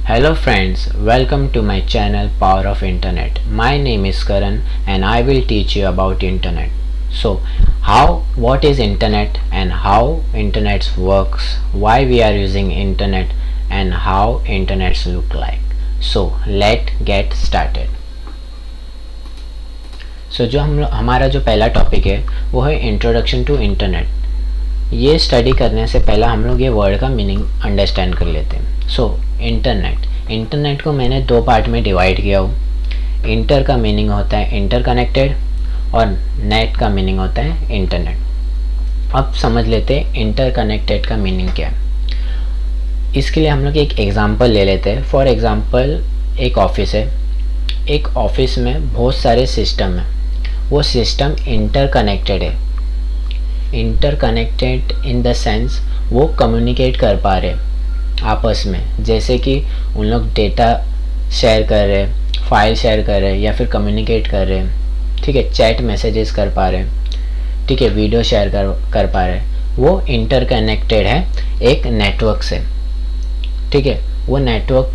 Hello friends, welcome to my channel Power of Internet. My name is Karan and I will teach you about internet. So, what is internet and how internet works, why we are using internet and how internets look like. So, let's get started. जो हमारा जो पहला topic है वो है introduction to internet. ये study करने से पहला हम लोग ये वर्ड का मीनिंग अंडरस्टैंड कर लेते हैं. इंटरनेट को मैंने दो पार्ट में डिवाइड किया हूँ. इंटर का मीनिंग होता है इंटरकनेक्टेड और नेट का मीनिंग होता है इंटरनेट. अब समझ लेते हैं इंटरकनेक्टेड का मीनिंग क्या है. इसके लिए हम लोग एक एग्जांपल ले लेते हैं. फॉर एग्जांपल एक ऑफिस है. एक ऑफिस में बहुत सारे सिस्टम है. वो सिस्टम इंटरकनेक्टेड है. इंटरकनेक्टेड इन द सेंस वो कम्युनिकेट कर पा रहे आपस में. जैसे कि उन लोग डेटा शेयर कर रहे, फाइल शेयर कर रहे या फिर कम्युनिकेट कर रहे. ठीक है, चैट मैसेजेस कर पा रहे. ठीक है, वीडियो शेयर कर पा रहे. वो इंटरकनेक्टेड है एक नेटवर्क से. ठीक है, वो नेटवर्क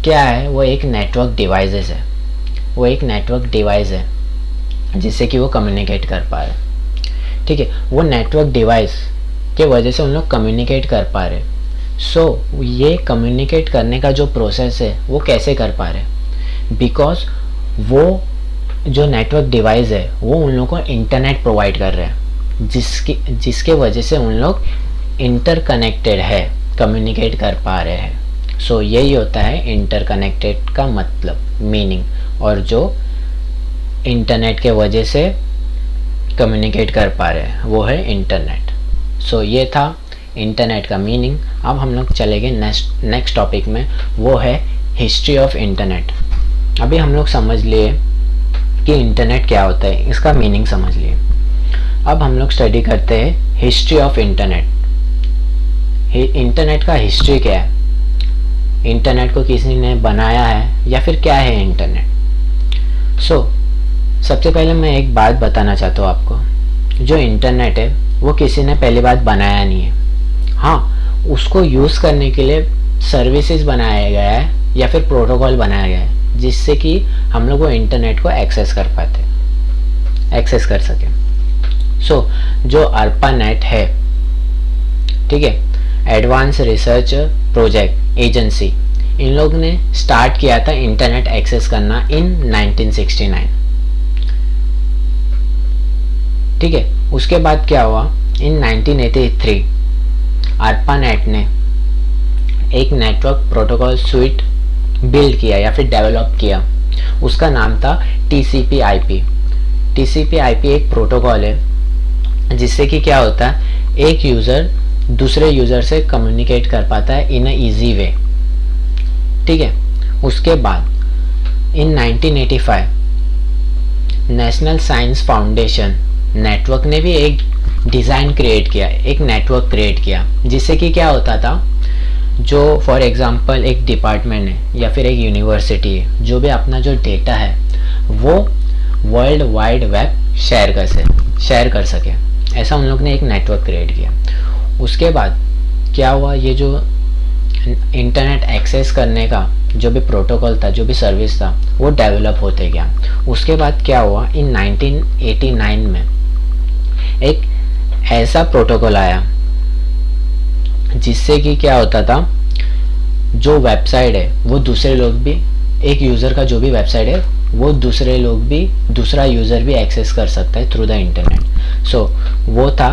क्या है? वो एक नेटवर्क डिवाइसेस है. वो एक नेटवर्क डिवाइस है जिससे कि वो कम्युनिकेट कर पा रहे. ठीक है, वो नेटवर्क डिवाइस के वजह से उन लोग कम्युनिकेट कर पा रहे. ये कम्युनिकेट करने का जो प्रोसेस है वो कैसे कर पा रहे? बिकॉज वो जो नेटवर्क डिवाइस है वो उन लोगों को इंटरनेट प्रोवाइड कर रहे हैं जिसके वजह से उन लोग इंटरकनेक्टेड है, कम्युनिकेट कर पा रहे हैं. यही होता है इंटरकनेक्टेड का मतलब, मीनिंग. और जो इंटरनेट के वजह से कम्युनिकेट कर पा रहे हैं वो है इंटरनेट. ये था इंटरनेट का मीनिंग. अब हम लोग चलेंगे नेक्स्ट टॉपिक में, वो है हिस्ट्री ऑफ इंटरनेट. अभी हम लोग समझ लिए कि इंटरनेट क्या होता है, इसका मीनिंग समझ लिए. अब हम लोग स्टडी करते हैं हिस्ट्री ऑफ इंटरनेट. इंटरनेट का हिस्ट्री क्या है, इंटरनेट को किसी ने बनाया है या फिर क्या है इंटरनेट. सबसे पहले मैं एक बात बताना चाहता हूँ आपको. जो इंटरनेट है वो किसी ने पहली बात बनाया नहीं है. हाँ, उसको यूज़ करने के लिए सर्विसेज बनाया गया है या फिर प्रोटोकॉल बनाया गया है जिससे कि हम लोग वो इंटरनेट को एक्सेस कर सकें. जो ARPANET है, ठीक है, एडवांस रिसर्च प्रोजेक्ट एजेंसी, इन लोग ने स्टार्ट किया था इंटरनेट एक्सेस करना इन 1969. ठीक है, उसके बाद क्या हुआ, इन 1983 ARPANET ने एक नेटवर्क प्रोटोकॉल स्विट बिल्ड किया या फिर डेवलप किया. उसका नाम था TCP/IP. TCP/IP एक प्रोटोकॉल है जिससे कि क्या होता है, एक यूज़र दूसरे यूज़र से कम्युनिकेट कर पाता है इन अ ईजी वे. ठीक है, उसके बाद इन 1985 नेशनल साइंस फाउंडेशन नेटवर्क ने भी एक डिज़ाइन क्रिएट किया, एक नेटवर्क क्रिएट किया जिससे कि क्या होता था, जो फॉर एग्जांपल एक डिपार्टमेंट है या फिर एक यूनिवर्सिटी है, जो भी अपना जो डेटा है वो वर्ल्ड वाइड वेब शेयर कर सके. ऐसा उन लोग ने एक नेटवर्क क्रिएट किया. उसके बाद क्या हुआ, ये जो इंटरनेट एक्सेस करने का जो भी प्रोटोकॉल था, जो भी सर्विस था, वो डेवलप होते गया. उसके बाद क्या हुआ, इन 1989 में एक ऐसा प्रोटोकॉल आया जिससे कि क्या होता था, जो वेबसाइट है वो दूसरे लोग भी, एक यूज़र का जो भी वेबसाइट है वो दूसरा यूज़र भी एक्सेस कर सकता है थ्रू द इंटरनेट. वो था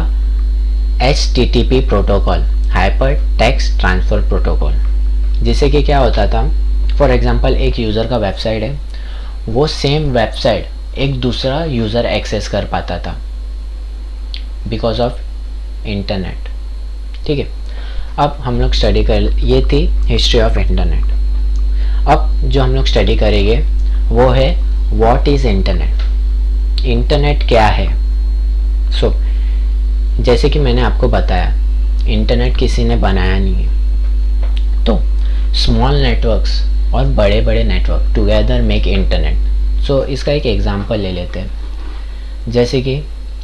HTTP protocol, hyper text transfer protocol. जिससे कि क्या होता था, फॉर एग्जांपल एक यूज़र का वेबसाइट है, वो सेम वेबसाइट एक दूसरा यूज़र एक्सेस कर पाता था बिकॉज ऑफ इंटरनेट. ठीक है, अब हम लोग स्टडी कर, ये थी हिस्ट्री ऑफ इंटरनेट. अब जो हम लोग स्टडी करेंगे वो है व्हाट इज़ इंटरनेट. इंटरनेट क्या है. जैसे कि मैंने आपको बताया, इंटरनेट किसी ने बनाया नहीं है. तो स्मॉल नेटवर्क्स और बड़े बड़े नेटवर्क टुगेदर मेक इंटरनेट. इसका एक एग्जांपल ले लेते हैं. जैसे कि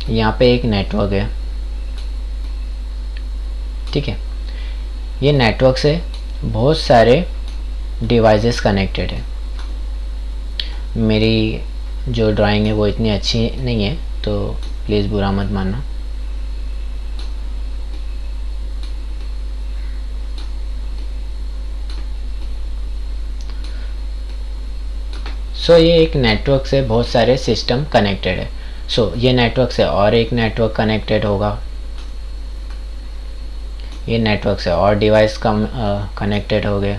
यहाँ पे एक नेटवर्क है. ठीक है, ये नेटवर्क से बहुत सारे डिवाइसेस कनेक्टेड है। मेरी जो ड्राइंग है वो इतनी अच्छी नहीं है, तो प्लीज़ बुरा मत मानना। ये एक नेटवर्क से बहुत सारे सिस्टम कनेक्टेड है। ये नेटवर्क से और एक नेटवर्क कनेक्टेड होगा, ये नेटवर्क से और डिवाइस कनेक्टेड हो गए।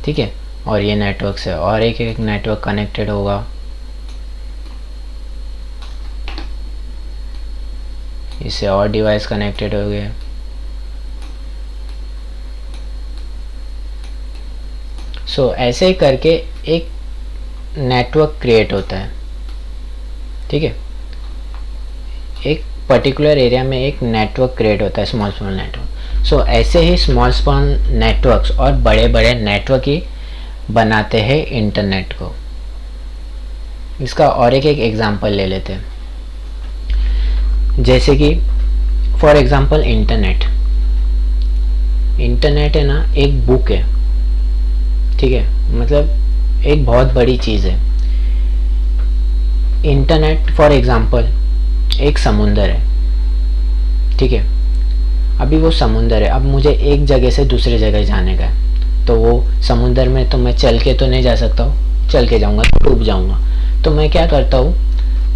ठीक है, और ये नेटवर्क से और एक नेटवर्क कनेक्टेड होगा। इससे और डिवाइस कनेक्टेड हो गए। ऐसे ही करके एक नेटवर्क क्रिएट होता है। ठीक है, एक पर्टिकुलर एरिया में एक नेटवर्क क्रिएट होता है, स्मॉल स्मॉल नेटवर्क। ऐसे ही स्मॉल स्मॉल नेटवर्क्स और बड़े बड़े नेटवर्क ही बनाते हैं इंटरनेट को। इसका और एक एग्जांपल ले लेते हैं, जैसे कि फॉर एग्जांपल इंटरनेट है ना, एक बुक है। ठीक है, मतलब एक बहुत बड़ी चीज़ है। इंटरनेट फॉर एग्जांपल एक समुंदर है। ठीक है, अभी वो समुंदर है, अब मुझे एक जगह से दूसरे जगह जाने का है, तो वो समुंदर में तो मैं चल के तो नहीं जा सकता हूँ, चल के जाऊँगा तो डूब जाऊँगा। तो मैं क्या करता हूँ,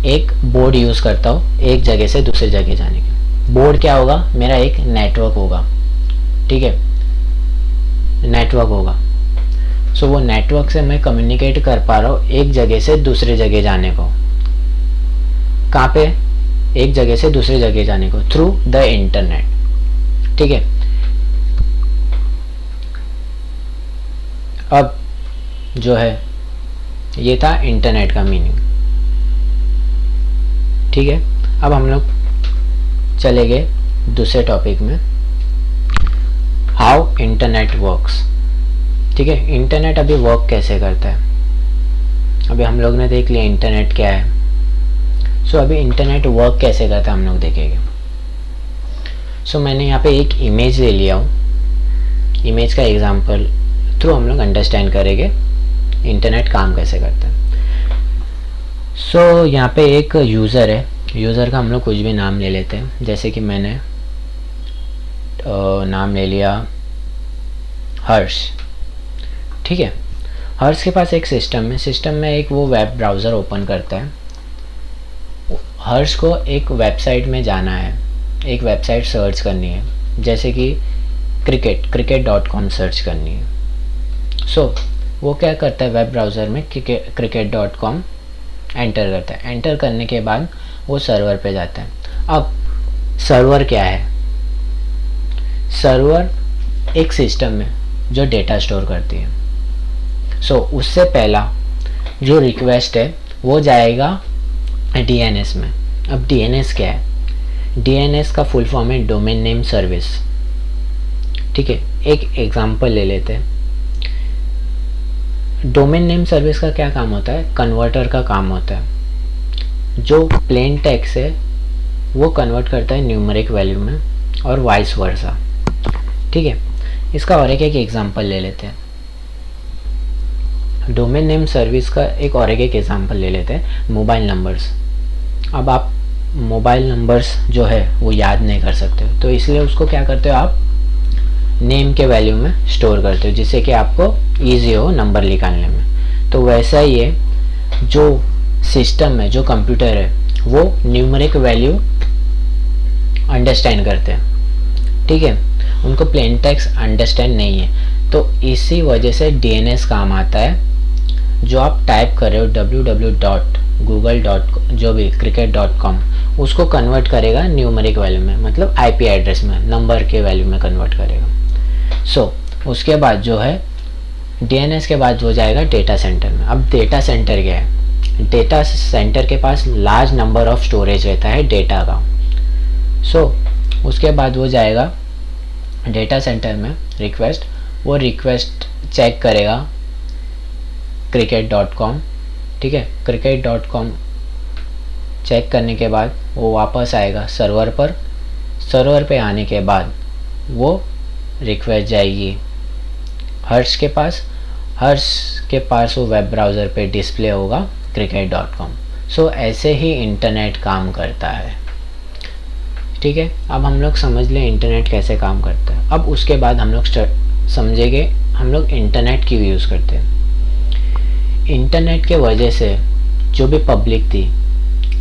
एक बोर्ड यूज़ करता हूँ एक जगह से दूसरी जगह जाने के। बोर्ड क्या होगा, मेरा एक नेटवर्क होगा। ठीक है, नेटवर्क होगा। वो नेटवर्क से मैं कम्युनिकेट कर पा रहा हूँ एक जगह से दूसरे जगह जाने को। कहाँ पे, एक जगह से दूसरी जगह जाने को, थ्रू द इंटरनेट। ठीक है, अब जो है ये था इंटरनेट का मीनिंग। ठीक है, अब हम लोग चले गए दूसरे टॉपिक में, हाउ इंटरनेट वर्क्स। ठीक है, इंटरनेट अभी वर्क कैसे करता है। अभी हम लोग ने देख लिया इंटरनेट क्या है। अभी इंटरनेट वर्क कैसे करता है हम लोग देखेंगे। मैंने यहाँ पे एक इमेज ले लिया हूँ, इमेज का एग्जांपल थ्रू हम लोग अंडरस्टैंड करेंगे इंटरनेट काम कैसे करता है। यहाँ पे एक यूज़र है, यूज़र का हम लोग कुछ भी नाम ले लेते हैं, जैसे कि मैंने नाम ले लिया हर्ष। ठीक है, हर्ष के पास एक सिस्टम है, सिस्टम में एक वो वेब ब्राउज़र ओपन करता है। हर्ष को एक वेबसाइट में जाना है, एक वेबसाइट सर्च करनी है, जैसे कि cricket.com सर्च करनी है। वो क्या करता है, वेब ब्राउज़र में cricket.com एंटर करता है। एंटर करने के बाद वो सर्वर पे जाता है। अब सर्वर क्या है, सर्वर एक सिस्टम है जो डेटा स्टोर करती है। उससे पहला जो रिक्वेस्ट है वो जाएगा DNS में। अब DNS क्या है, DNS का फुल फॉर्म है डोमेन नेम सर्विस। ठीक है, एक एग्जांपल ले लेते हैं। डोमेन नेम सर्विस का क्या काम होता है, कन्वर्टर का काम होता है। जो प्लेन टेक्स्ट है वो कन्वर्ट करता है न्यूमेरिक वैल्यू में और वाइस वर्सा। ठीक है, इसका और एक एग्जांपल ले लेते हैं। डोमेन नेम सर्विस का एक और एक एग्जांपल ले लेते हैं, मोबाइल नंबर्स। अब आप मोबाइल नंबर्स जो है वो याद नहीं कर सकते हो, तो इसलिए उसको क्या करते हो, आप नेम के वैल्यू में स्टोर करते हो, जिससे कि आपको ईजी हो नंबर निकालने में। तो वैसा ही है, जो सिस्टम है, जो कंप्यूटर है, वो न्यूमेरिक वैल्यू अंडरस्टैंड करते हैं। ठीक है, उनको प्लेन टेक्स्ट अंडरस्टैंड नहीं है, तो इसी वजह से DNS काम आता है। जो आप टाइप कर रहे हो www.google.com जो भी cricket.com, उसको कन्वर्ट करेगा न्यूमेरिक वैल्यू में, मतलब IP एड्रेस में, नंबर के वैल्यू में कन्वर्ट करेगा। उसके बाद जो है DNS के बाद वो जाएगा डेटा सेंटर में। अब डेटा सेंटर क्या है, डेटा सेंटर के पास लार्ज नंबर ऑफ स्टोरेज रहता है डेटा का। उसके बाद वो जाएगा डेटा सेंटर में रिक्वेस्ट, वो रिक्वेस्ट चेक करेगा cricket.com। ठीक है, cricket.com चेक करने के बाद वो वापस आएगा सर्वर पर। सर्वर पे आने के बाद वो रिक्वेस्ट जाएगी हर्ष के पास। हर्ष के पास वो वेब ब्राउज़र पे डिस्प्ले होगा cricket.com। सो ऐसे ही इंटरनेट काम करता है। ठीक है, अब हम लोग समझ लें इंटरनेट कैसे काम करता है। अब उसके बाद हम लोग समझेंगे हम लोग इंटरनेट क्यों यूज़ करते हैं। इंटरनेट के वजह से जो भी पब्लिक थी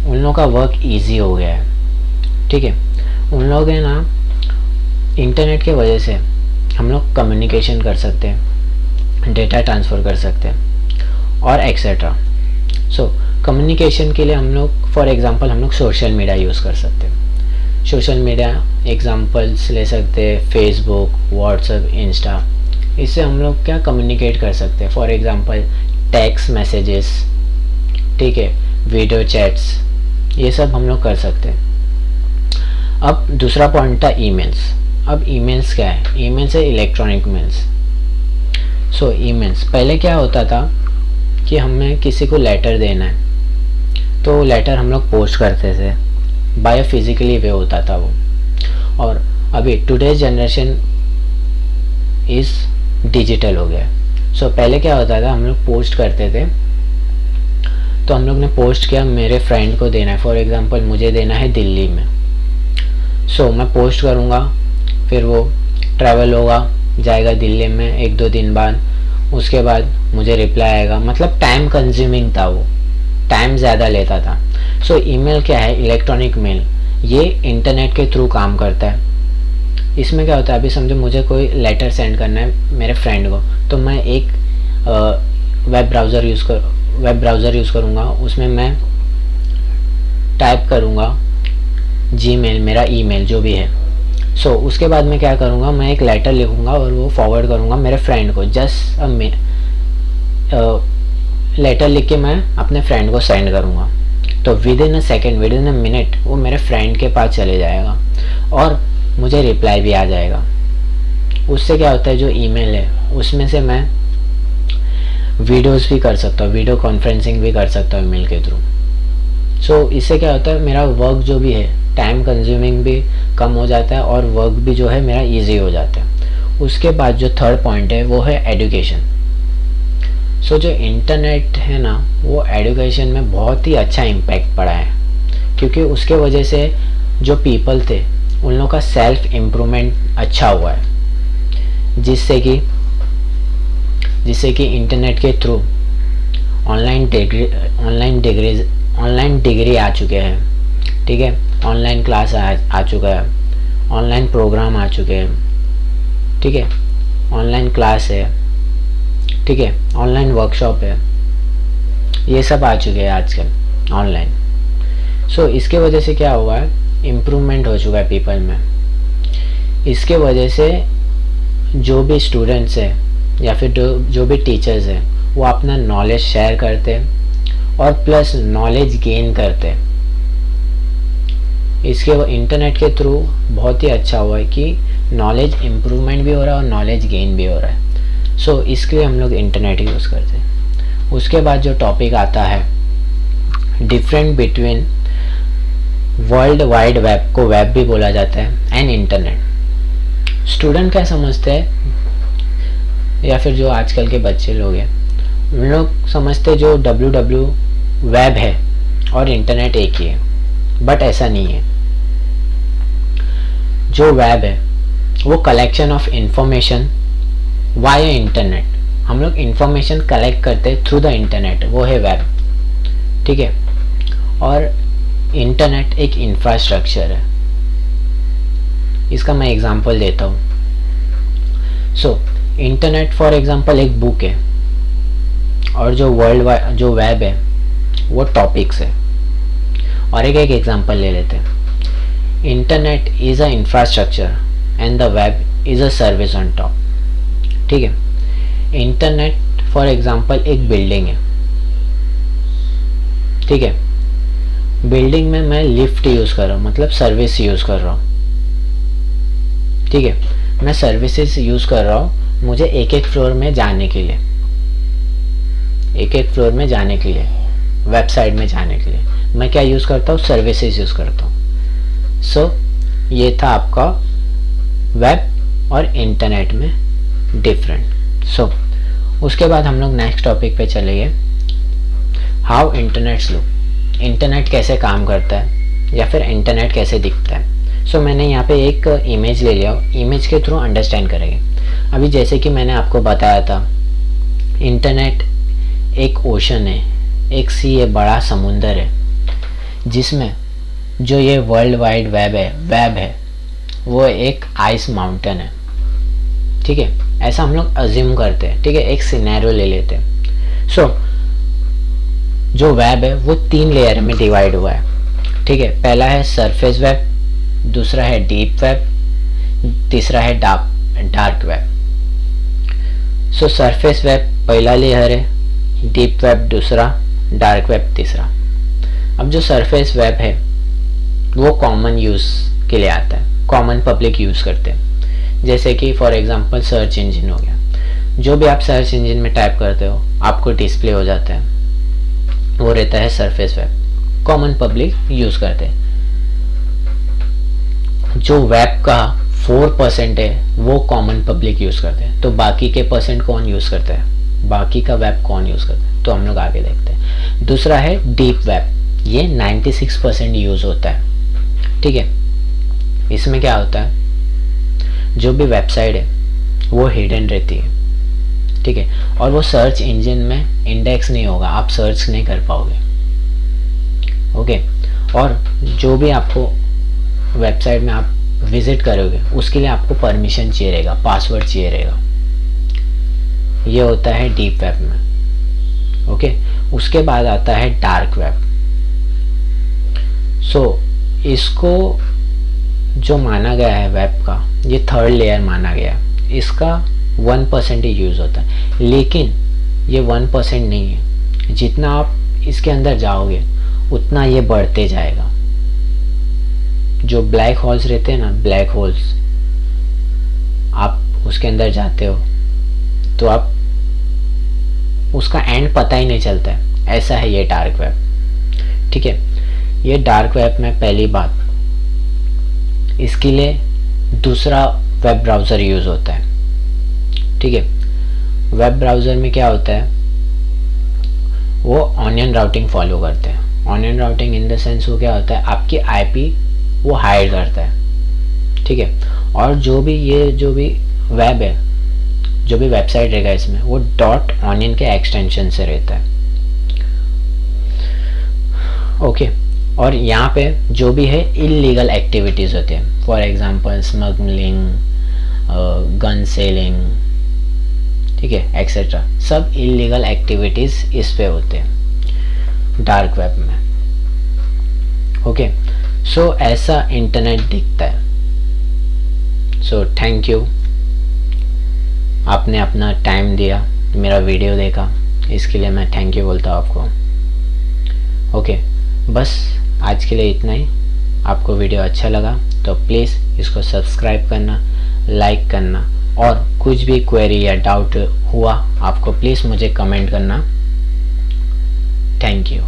उन लोगों का वर्क इजी हो गया है। ठीक है, उन लोग है ना, इंटरनेट के वजह से हम लोग कम्युनिकेशन कर सकते हैं, डेटा ट्रांसफ़र कर सकते हैं और एक्सेट्रा। सो कम्युनिकेशन के लिए हम लोग फॉर एग्ज़ाम्पल हम लोग सोशल मीडिया यूज़ कर सकते हैं। सोशल मीडिया एग्ज़ाम्पल्स ले सकते हैं, फेसबुक, व्हाट्सएप, इंस्टा। इससे हम लोग क्या कम्युनिकेट कर सकते हैं, फॉर एग्ज़ाम्पल टेक्स्ट मैसेजेस, ठीक है, वीडियो चैट्स, ये सब हम लोग कर सकते हैं। अब दूसरा पॉइंट था ईमेल्स। अब ईमेल्स क्या है, ईमेल्स है इलेक्ट्रॉनिक मेल्स। सो ईमेल्स पहले क्या होता था कि हमें किसी को लेटर देना है तो लेटर हम लोग पोस्ट करते थे, बाय फिजिकली वे होता था वो। और अभी टुडेज जनरेशन इज़ डिजिटल हो गया। सो पहले क्या होता था, हम लोग पोस्ट करते थे तो हम लोग ने पोस्ट किया, मेरे फ्रेंड को देना है, फॉर एग्ज़ाम्पल मुझे देना है दिल्ली में। सो मैं पोस्ट करूँगा, फिर वो ट्रैवल होगा, जाएगा दिल्ली में 1-2 दिन बाद, उसके बाद मुझे रिप्लाई आएगा। मतलब टाइम कंज्यूमिंग था, वो टाइम ज़्यादा लेता था। सो ईमेल क्या है, इलेक्ट्रॉनिक मेल, ये इंटरनेट के थ्रू काम करता है। इसमें क्या होता है, अभी समझो मुझे कोई लेटर सेंड करना है मेरे फ्रेंड को, तो मैं एक वेब ब्राउज़र यूज़ करूँगा, उसमें मैं टाइप करूँगा जीमेल, मेरा ईमेल जो भी है। सो उसके बाद मैं क्या करूँगा, मैं एक लेटर लिखूँगा और वो फॉरवर्ड करूँगा मेरे फ्रेंड को। जस्ट लेटर लिख के मैं अपने फ्रेंड को सेंड करूँगा, तो with in a second, with in a minute वो मेरे फ्रेंड के पास चले जाएगा और मुझे रिप्लाई भी आ जाएगा। उससे क्या होता है, जो ईमेल है उसमें से मैं वीडियोस भी कर सकता हूँ, वीडियो कॉन्फ्रेंसिंग भी कर सकता हूँ ईमेल के थ्रू। सो इससे क्या होता है, मेरा वर्क जो भी है, टाइम कंज्यूमिंग भी कम हो जाता है और वर्क भी जो है मेरा इजी हो जाता है। उसके बाद जो थर्ड पॉइंट है वो है एजुकेशन। सो जो इंटरनेट है ना, वो एजुकेशन में बहुत ही अच्छा इम्पैक्ट पड़ा है, क्योंकि उसके वजह से जो पीपल थे उन लोगों का सेल्फ इम्प्रूवमेंट अच्छा हुआ है, जिससे कि इंटरनेट के थ्रू ऑनलाइन डिग्री आ चुके हैं। ठीक है, ऑनलाइन क्लास आ चुका है, ऑनलाइन प्रोग्राम आ चुके हैं। ठीक है, ऑनलाइन क्लास है, ठीक है, ऑनलाइन वर्कशॉप है, ये सब आ चुके हैं आजकल ऑनलाइन। सो इसके वजह से क्या हुआ है, इम्प्रूवमेंट हो चुका है पीपल में। इसके वजह से जो भी स्टूडेंट्स है या फिर जो भी टीचर्स है, वो अपना नॉलेज शेयर करते हैं और प्लस नॉलेज गेन करते हैं। इसके इंटरनेट के थ्रू बहुत ही अच्छा हुआ है कि नॉलेज इम्प्रूवमेंट भी हो रहा है और नॉलेज गेन भी हो रहा है। सो इसके लिए हम लोग इंटरनेट यूज़ करते हैं। उसके बाद जो टॉपिक आता है, different between world wide web, को वेब भी बोला जाता है, एंड इंटरनेट। स्टूडेंट क्या समझते हैं या फिर जो आजकल के बच्चे लोग हैं, उन लोग समझते जो www वेब है और इंटरनेट एक ही है, बट ऐसा नहीं है। जो वेब है वो collection of information via internet, हम लोग इंफॉर्मेशन कलेक्ट करते थ्रू द इंटरनेट, वो है वेब। ठीक है, और इंटरनेट एक इंफ्रास्ट्रक्चर है। इसका मैं एग्जांपल देता हूँ। सो इंटरनेट फॉर एग्जांपल एक बुक है, और जो वेब है वो टॉपिक्स है। और एक एग्जांपल ले लेते हैं। Internet is a infrastructure and the web is a service on top. ठीक है, इंटरनेट फॉर एग्जांपल एक बिल्डिंग है। ठीक है, बिल्डिंग में मैं लिफ्ट यूज़ कर रहा हूँ, मतलब सर्विस यूज़ कर रहा हूँ। ठीक है, मैं सर्विसेज यूज़ कर रहा हूँ, मुझे एक एक फ्लोर में जाने के लिए, वेबसाइट में जाने के लिए मैं क्या यूज़ करता हूँ, सर्विसेज यूज़ करता हूँ। सो ये था आपका वेब और इंटरनेट में डिफरेंट। सो उसके बाद हम लोग नेक्स्ट टॉपिक पे चलेंगे, हाउ इंटरनेट्स लुक, इंटरनेट कैसे काम करता है या फिर इंटरनेट कैसे दिखता है। सो मैंने यहाँ पे एक इमेज ले लिया, इमेज के थ्रू अंडरस्टैंड करेंगे। अभी जैसे कि मैंने आपको बताया था, इंटरनेट एक ओशन है, एक सी है, बड़ा समुंदर है, जिसमें जो ये वर्ल्ड वाइड वेब है वो एक आइस माउंटेन है। ठीक है, ऐसा हम लोग अज्यूम करते हैं। ठीक है, एक सिनेरियो ले लेते हैं। सो जो वेब है वो 3 लेयर में डिवाइड हुआ है। ठीक है, पहला है सरफेस वेब, दूसरा है डीप वेब, तीसरा है डार्क वेब। सो सरफेस वेब पहला लेयर है, डीप वेब दूसरा, डार्क वेब तीसरा। अब जो सरफेस वेब है वो कॉमन यूज़ के लिए आता है, कॉमन पब्लिक यूज़ करते हैं। जैसे कि फॉर एग्जांपल सर्च इंजन हो गया, जो भी आप सर्च इंजन में टाइप करते हो आपको डिस्प्ले हो जाता है, वो रहता है surface web, common public use करते हैं। जो वेब का 4% है वो कॉमन पब्लिक यूज़ करते हैं, तो बाकी के परसेंट कौन यूज़ करता है, बाकी का वेब कौन यूज़ करता है, तो हम लोग आगे देखते हैं। दूसरा है डीप वेब, ये 96% यूज़ होता है। ठीक है, इसमें क्या होता है, जो भी वेबसाइट है वो हिडन रहती है। ठीक है, और वो सर्च इंजन में इंडेक्स नहीं होगा, आप सर्च नहीं कर पाओगे। ओके, और जो भी आपको वेबसाइट में आप विजिट करोगे उसके लिए आपको परमिशन चाहिए रहेगा, पासवर्ड चाहिए रहेगा। ये होता है डीप वेब में। ओके, उसके बाद आता है डार्क वेब। सो इसको जो माना गया है वेब का, ये 3rd लेयर माना गया है। इसका 1% ही यूज़ होता है, लेकिन ये 1% नहीं है, जितना आप इसके अंदर जाओगे उतना ये बढ़ते जाएगा। जो ब्लैक होल्स रहते हैं ना, ब्लैक होल्स, आप उसके अंदर जाते हो तो आप उसका एंड पता ही नहीं चलता है, ऐसा है ये डार्क वेब। ठीक है, ये डार्क वेब में पहली बात, इसके लिए दूसरा वेब ब्राउज़र यूज़ होता है। ठीक है, वेब ब्राउज़र में क्या होता है, वो ऑनियन राउटिंग फॉलो करते हैं। Onion routing in the sense वो क्या होता है, आपकी आईपी वो हाइड करता है। ठीक है, और जो भी वेब है, जो भी वेबसाइट रहेगा इसमें, वो .onion के एक्सटेंशन से रहता है। ओके, और यहाँ पे जो भी है इलीगल एक्टिविटीज़ होते हैं, for example smuggling, gun selling, ठीक है, एक्सेट्रा, सब इलीगल एक्टिविटीज़ इस पे होते हैं डार्क वेब में। ओके, सो ऐसा इंटरनेट दिखता है। सो थैंक यू, आपने अपना टाइम दिया, मेरा वीडियो देखा, इसके लिए मैं थैंक यू बोलता हूँ आपको। ओके, बस आज के लिए इतना ही। आपको वीडियो अच्छा लगा तो प्लीज़ इसको सब्सक्राइब करना, लाइक करना, और कुछ भी क्वेरी या डाउट हुआ आपको प्लीज़ मुझे कमेंट करना। Thank you.